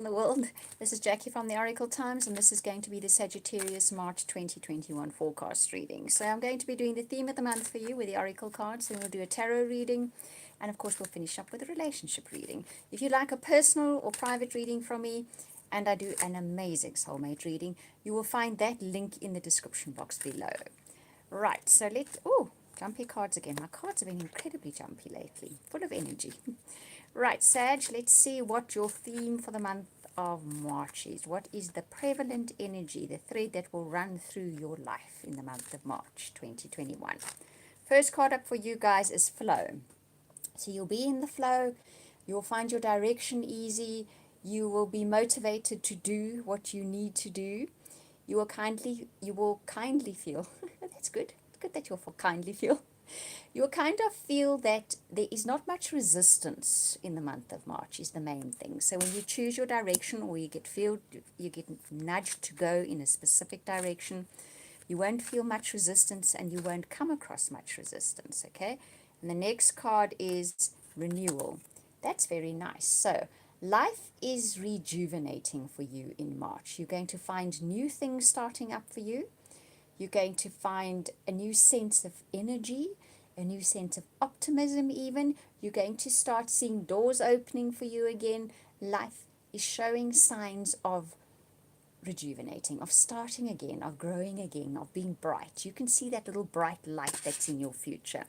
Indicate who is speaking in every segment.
Speaker 1: in the world. This is Jackie from the Oracle Times, and this is going to be the Sagittarius March 2021 forecast reading. So I'm going to be doing the theme of the month for you with the Oracle cards, then we'll do a tarot reading, and of course we'll finish up with a relationship reading. If you'd like a personal or private reading from me, and I do an amazing soulmate reading, you will find that link in the description box below. Right, so jumpy cards again. My cards have been incredibly jumpy lately, full of energy. Right, Sag, let's see what your theme for the month of March is. What is the prevalent energy, the thread that will run through your life in the month of March 2021? First card up for you guys is flow. So you'll be in the flow, you'll find your direction easy, you will be motivated to do what you need to do. You will kindly feel, that's good, it's good that you'll kindly feel. You'll kind of feel that there is not much resistance in the month of March is the main thing. So when you choose your direction or you get nudged to go in a specific direction, you won't feel much resistance and you won't come across much resistance, okay? And the next card is renewal. That's very nice. So life is rejuvenating for you in March. You're going to find new things starting up for you. You're going to find a new sense of energy, a new sense of optimism even. You're going to start seeing doors opening for you again. Life is showing signs of rejuvenating, of starting again, of growing again, of being bright. You can see that little bright light that's in your future.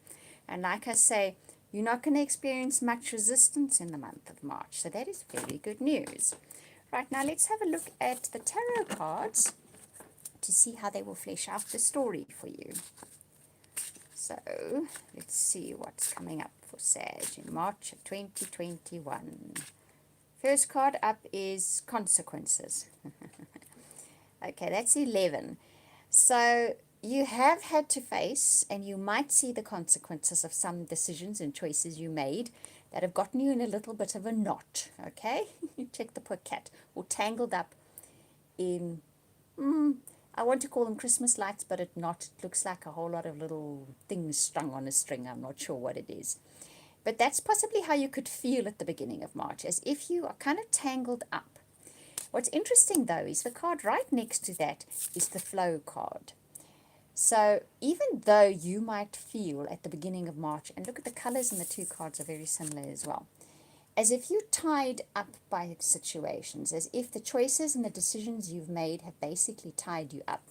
Speaker 1: And like I say, you're not going to experience much resistance in the month of March. So that is very good news. Right, now let's have a look at the tarot cards to see how they will flesh out the story for you. So let's see what's coming up for Sag in March of 2021. First card up is consequences. Okay, that's 11. So you have had to face, and you might see the consequences of some decisions and choices you made that have gotten you in a little bit of a knot, okay? Check the poor cat, or tangled up in, I want to call them Christmas lights, but it looks like a whole lot of little things strung on a string. I'm not sure what it is. But that's possibly how you could feel at the beginning of March, as if you are kind of tangled up. What's interesting, though, is the card right next to that is the flow card. So even though you might feel at the beginning of March, and look at the colors in the two cards are very similar as well, as if you're tied up by situations, as if the choices and the decisions you've made have basically tied you up.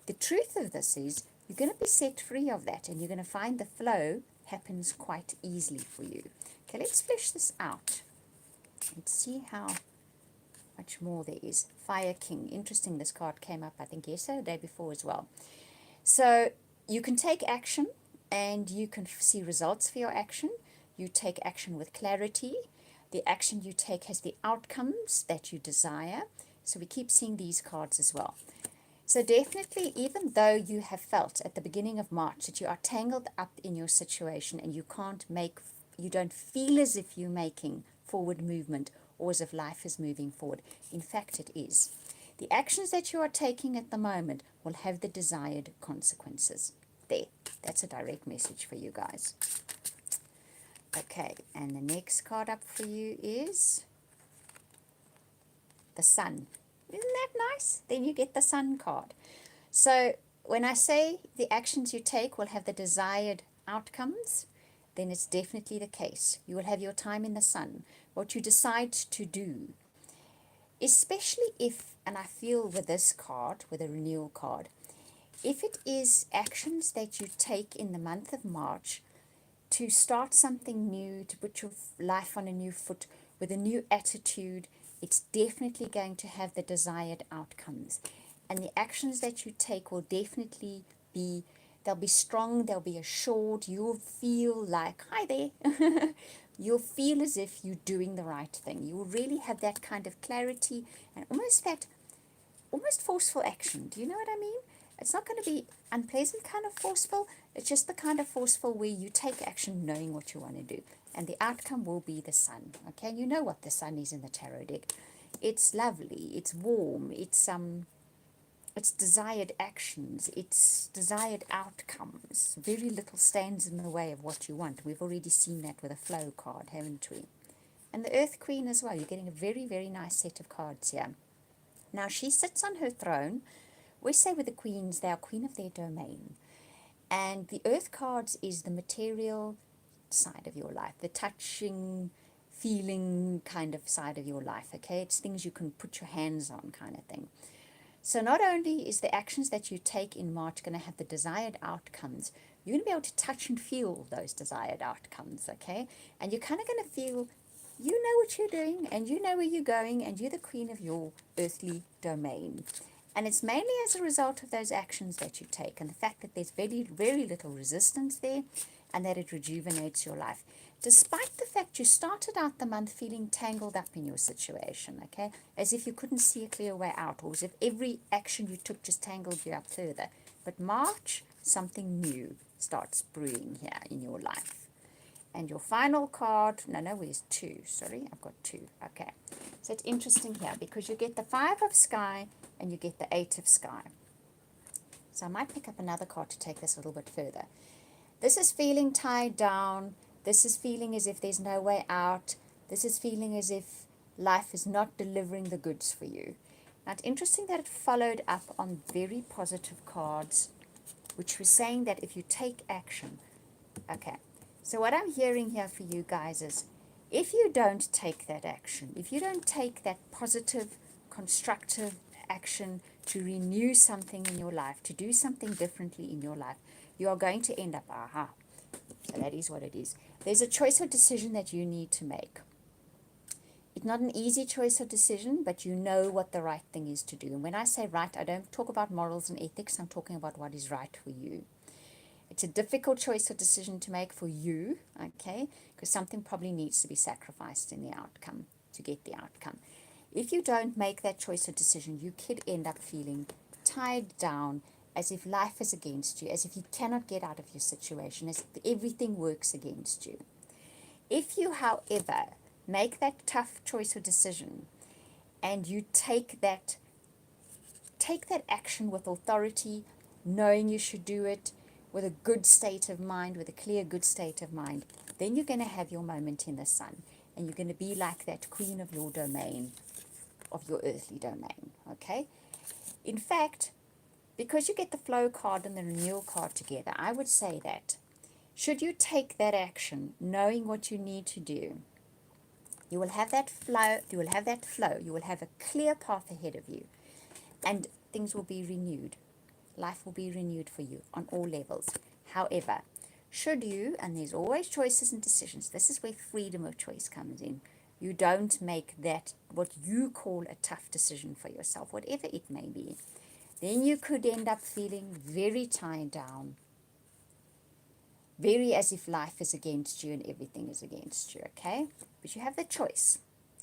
Speaker 1: The truth of this is you're going to be set free of that, and you're going to find the flow happens quite easily for you. Okay, let's flesh this out and see how much more there is. Fire King. Interesting, this card came up, I think, yesterday or the day before as well. So you can take action, and you can see results for your action. You take action with clarity. The action you take has the outcomes that you desire. So we keep seeing these cards as well. So definitely, even though you have felt at the beginning of March that you are tangled up in your situation and you don't feel as if you're making forward movement or as if life is moving forward. In fact, it is. The actions that you are taking at the moment will have the desired consequences. There, that's a direct message for you guys. Okay, and the next card up for you is the Sun. Isn't that nice? Then you get the Sun card. So when I say the actions you take will have the desired outcomes, then it's definitely the case. You will have your time in the sun. What you decide to do, especially if, and I feel with this card, with a renewal card, if it is actions that you take in the month of March to start something new, to put your life on a new foot with a new attitude, it's definitely going to have the desired outcomes. And the actions that you take will definitely be, they'll be strong, they'll be assured, you'll feel like, hi there, you'll feel as if you're doing the right thing. You'll really have that kind of clarity and almost forceful action. Do you know what I mean? It's not going to be unpleasant kind of forceful. It's just the kind of forceful where you take action knowing what you want to do. And the outcome will be the sun. Okay, you know what the sun is in the tarot deck. It's lovely, it's warm, it's desired actions, it's desired outcomes. Very little stands in the way of what you want. We've already seen that with a flow card, haven't we? And the Earth Queen as well. You're getting a very, very nice set of cards here. Now, she sits on her throne. We say with the queens, they are queen of their domain. And the Earth cards is the material side of your life, the touching, feeling kind of side of your life, okay? It's things you can put your hands on kind of thing. So not only is the actions that you take in March going to have the desired outcomes, you're going to be able to touch and feel those desired outcomes, okay? And you're kind of going to feel, you know what you're doing, and you know where you're going, and you're the queen of your earthly domain. And it's mainly as a result of those actions that you take and the fact that there's very, very little resistance there and that it rejuvenates your life. Despite the fact you started out the month feeling tangled up in your situation, okay, as if you couldn't see a clear way out, or as if every action you took just tangled you up further. But March, something new starts brewing here in your life. And your final card, no, where's two? Sorry, I've got two. Okay. So it's interesting here because you get the 5 of sky and you get the 8 of sky. So I might pick up another card to take this a little bit further. This is feeling tied down. This is feeling as if there's no way out. This is feeling as if life is not delivering the goods for you. Now, it's interesting that it followed up on very positive cards, which was saying that if you take action, okay. So what I'm hearing here for you guys is, if you don't take that action, if you don't take that positive, constructive action to renew something in your life, to do something differently in your life, you are going to end up, so that is what it is. There's a choice or decision that you need to make. It's not an easy choice or decision, but you know what the right thing is to do. And when I say right, I don't talk about morals and ethics. I'm talking about what is right for you. It's a difficult choice or decision to make for you, okay, because something probably needs to be sacrificed in the outcome to get the outcome. If you don't make that choice or decision, you could end up feeling tied down, as if life is against you, as if you cannot get out of your situation, as if everything works against you. If you, however, make that tough choice or decision and you take that action with authority, knowing you should do it, with a good state of mind, with a clear, good state of mind, then you're going to have your moment in the sun. And you're going to be like that queen of your domain, of your earthly domain, okay? In fact, because you get the flow card and the renewal card together, I would say that should you take that action, knowing what you need to do, you will have that flow, you will have a clear path ahead of you, and things will be renewed. Life will be renewed for you on all levels. However, should you, and there's always choices and decisions, this is where freedom of choice comes in. You don't make that what you call a tough decision for yourself, whatever it may be. Then you could end up feeling very tied down, very as if life is against you and everything is against you, okay? But you have the choice.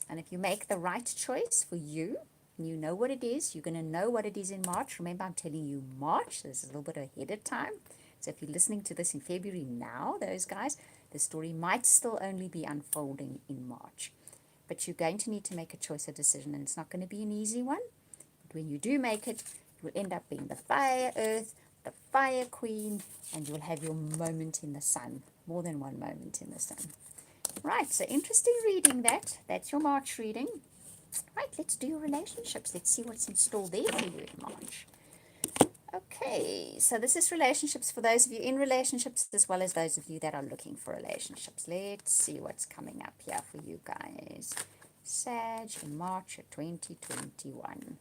Speaker 1: And if you make the right choice for you, you know what it is. You're going to know what it is in March. Remember, I'm telling you March. This is a little bit ahead of time. So if you're listening to this in February now, those guys, the story might still only be unfolding in March. But you're going to need to make a choice or decision, and it's not going to be an easy one. But when you do make it, you will end up being the fire earth, the fire queen, and you'll have your moment in the sun. More than one moment in the sun. Right, so interesting reading that. That's your March reading. Right, let's do your relationships. Let's see what's in store there for you in March. Okay, so this is relationships for those of you in relationships as well as those of you that are looking for relationships. Let's see what's coming up here for you guys. Sag in March of 2021.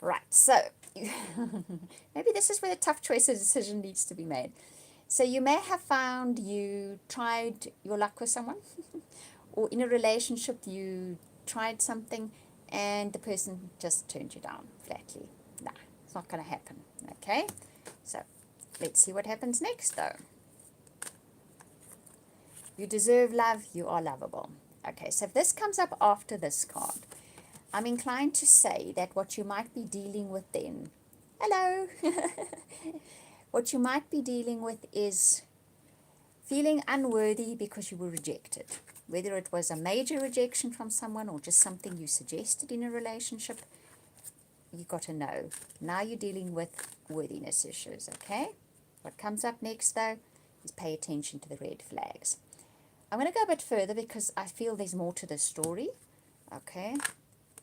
Speaker 1: Right, so maybe this is where the tough choice or decision needs to be made. So you may have found you tried your luck with someone or in a relationship you tried something and the person just turned you down flatly. Nah, it's not going to happen. Okay, so let's see what happens next though. You deserve love, you are lovable. Okay, so if this comes up after this card, I'm inclined to say that what you might be dealing with then, hello, what you might be dealing with is feeling unworthy because you were rejected. Whether it was a major rejection from someone or just something you suggested in a relationship, you got to know. Now you're dealing with worthiness issues, okay? What comes up next, though, is pay attention to the red flags. I'm going to go a bit further because I feel there's more to this story. Okay.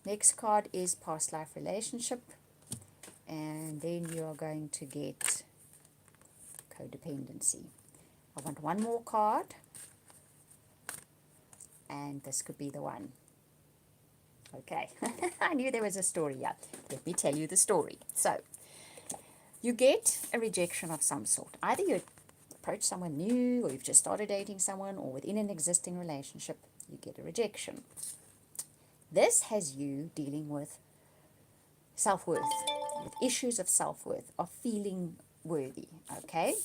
Speaker 1: Next card is past life relationship. And then you are going to get codependency. I want one more card. And this could be the one. Okay. I knew there was a story here. Let me tell you the story. So, you get a rejection of some sort. Either you approach someone new, or you've just started dating someone, or within an existing relationship, you get a rejection. This has you dealing with self-worth, with issues of self-worth, of feeling worthy, okay?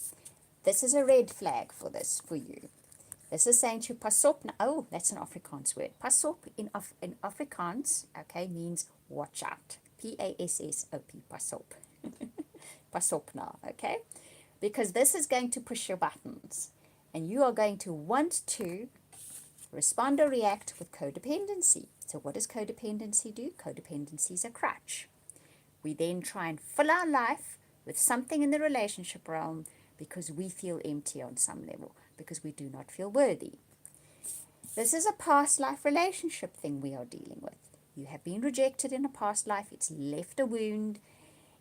Speaker 1: This is a red flag for this, for you. This is saying to pas op. Oh, that's an Afrikaans word. Pas op in Afrikaans, okay, means watch out. P-A-S-S-O-P, pas op. Pas op now, okay? Because this is going to push your buttons. And you are going to want to respond or react with codependency. So what does codependency do? Codependency is a crutch. We then try and fill our life with something in the relationship realm because we feel empty on some level, because we do not feel worthy. This is a past life relationship thing we are dealing with. You have been rejected in a past life. It's left a wound.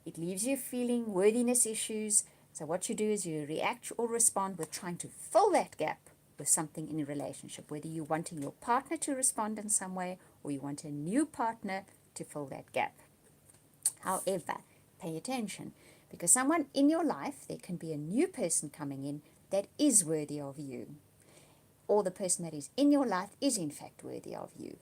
Speaker 1: It leaves you feeling worthiness issues. So what you do is you react or respond with trying to fill that gap with something in a relationship, whether you're wanting your partner to respond in some way or you want a new partner to fill that gap. However, pay attention, because someone in your life, there can be a new person coming in that is worthy of you, or the person that is in your life is in fact worthy of you,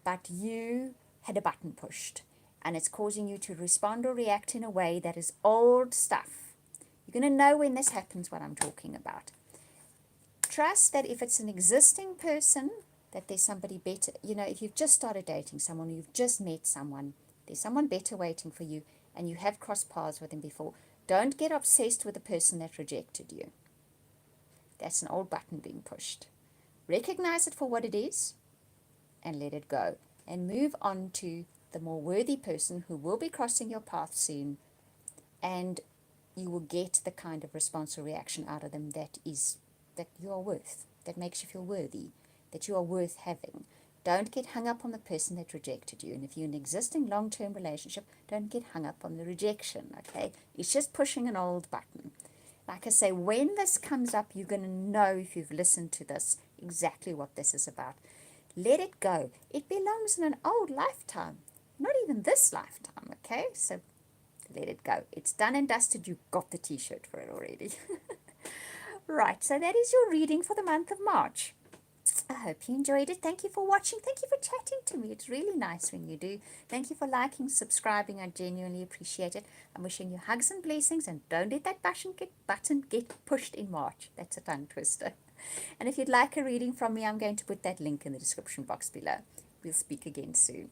Speaker 1: but you had a button pushed and it's causing you to respond or react in a way that is old stuff. You're going to know when this happens what I'm talking about. Trust that if it's an existing person, that there's somebody better. You know, if you've just started dating someone, you've just met someone, there's someone better waiting for you, and you have crossed paths with them before. Don't get obsessed with the person that rejected you. That's an old button being pushed. Recognize it for what it is and let it go. And move on to the more worthy person who will be crossing your path soon, and you will get the kind of response or reaction out of them that you are worth, that makes you feel worthy, that you are worth having. Don't get hung up on the person that rejected you. And if you're in an existing long-term relationship, don't get hung up on the rejection, okay? It's just pushing an old button. Like I say, when this comes up, you're going to know, if you've listened to this, exactly what this is about. Let it go. It belongs in an old lifetime, not even this lifetime, okay? So let it go. It's done and dusted. You got the t-shirt for it already. Right, so that is your reading for the month of March. I hope you enjoyed it. Thank you for watching. Thank you for chatting to me. It's really nice when you do. Thank you for liking, subscribing. I genuinely appreciate it. I'm wishing you hugs and blessings, and don't let that button get pushed in March. That's a tongue twister. And if you'd like a reading from me, I'm going to put that link in the description box below. We'll speak again soon.